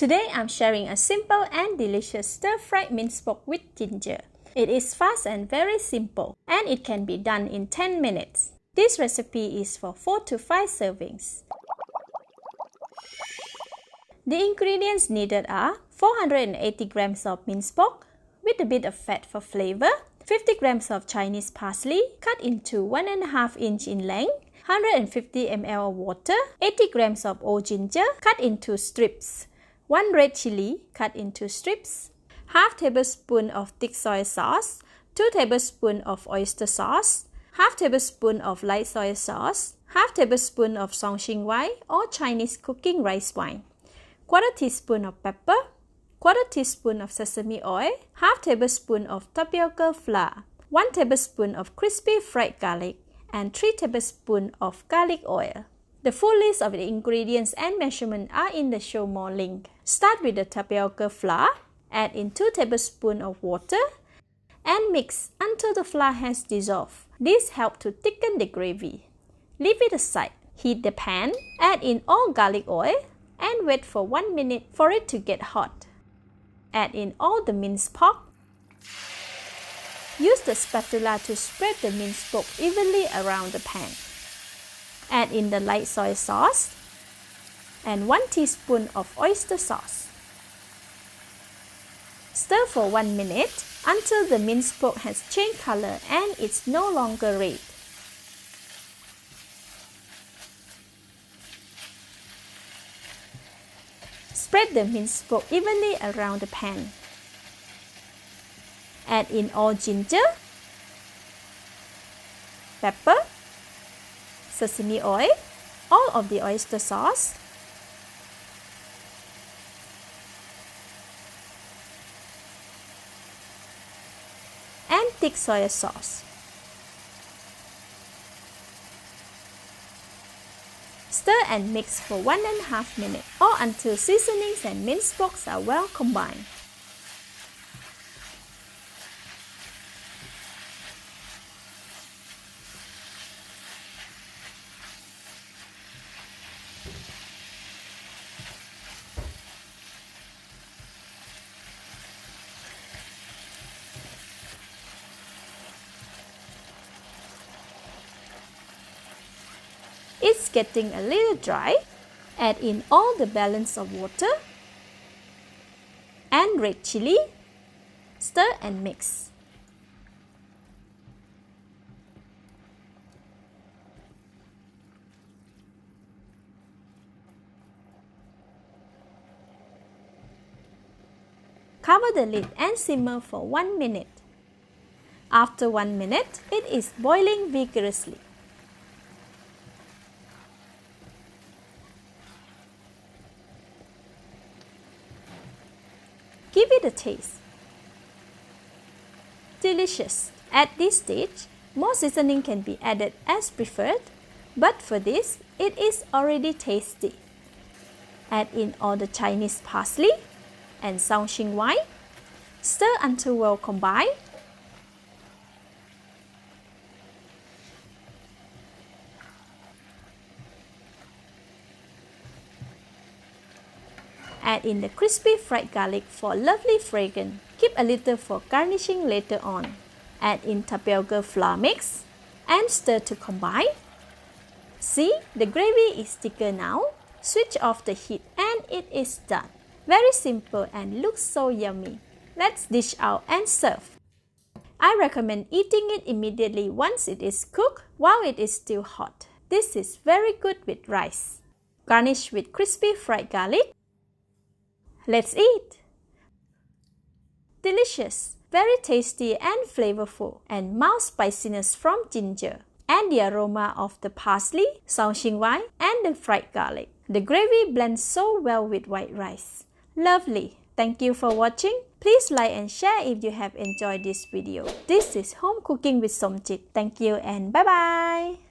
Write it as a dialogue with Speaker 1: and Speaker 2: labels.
Speaker 1: Today I'm sharing a simple and delicious stir-fried minced pork with ginger. It is fast and very simple, and it can be done in 10 minutes. This recipe is for 4 to 5 servings. The ingredients needed are 480 grams of minced pork with a bit of fat for flavor, 50 grams of Chinese parsley cut into 1.5 inch in length, 150 ml of water, 80 grams of whole ginger cut into strips, 1 red chilli cut into strips, half tablespoon of thick soy sauce, 2 tablespoons of oyster sauce, half tablespoon of light soy sauce, half tablespoon of Shaoxing wine or Chinese cooking rice wine, quarter teaspoon of pepper, quarter teaspoon of sesame oil, half tablespoon of tapioca flour, 1 tablespoon of crispy fried garlic, and 3 tablespoons of garlic oil. The full list of the ingredients and measurement are in the show more link. Start with the tapioca flour, add in 2 tablespoons of water, and mix until the flour has dissolved. This helps to thicken the gravy. Leave it aside. Heat the pan, add in all garlic oil, and wait for 1 minute for it to get hot. Add in all the minced pork. Use the spatula to spread the minced pork evenly around the pan. Add in the light soy sauce and 1 teaspoon of oyster sauce. Stir for 1 minute until the minced pork has changed color and it's no longer red. Spread the minced pork evenly around the pan. Add in all ginger, pepper, sesame oil, all of the oyster sauce, and thick soy sauce. Stir and mix for 1.5 minutes or until seasonings and minced pork are well combined. It's getting a little dry. Add in all the balance of water and red chilli. Stir and mix. Cover the lid and simmer for 1 minute. After 1 minute, it is boiling vigorously. Give it a taste. Delicious. At this stage, more seasoning can be added as preferred, but for this, it is already tasty. Add in all the Chinese parsley and Shaoxing wine. Stir until well combined. Add in the crispy fried garlic for lovely fragrance. Keep a little for garnishing later on. Add in tapioca flour mix and stir to combine. See, the gravy is thicker now. Switch off the heat and it is done. Very simple and looks so yummy. Let's dish out and serve. I recommend eating it immediately once it is cooked while it is still hot. This is very good with rice. Garnish with crispy fried garlic. Let's eat! Delicious, very tasty and flavorful, and mild spiciness from ginger, and the aroma of the parsley, Shaoxing wine, and the fried garlic. The gravy blends so well with white rice. Lovely! Thank you for watching. Please like and share if you have enjoyed this video. This is Home Cooking with Somjit. Thank you and bye-bye!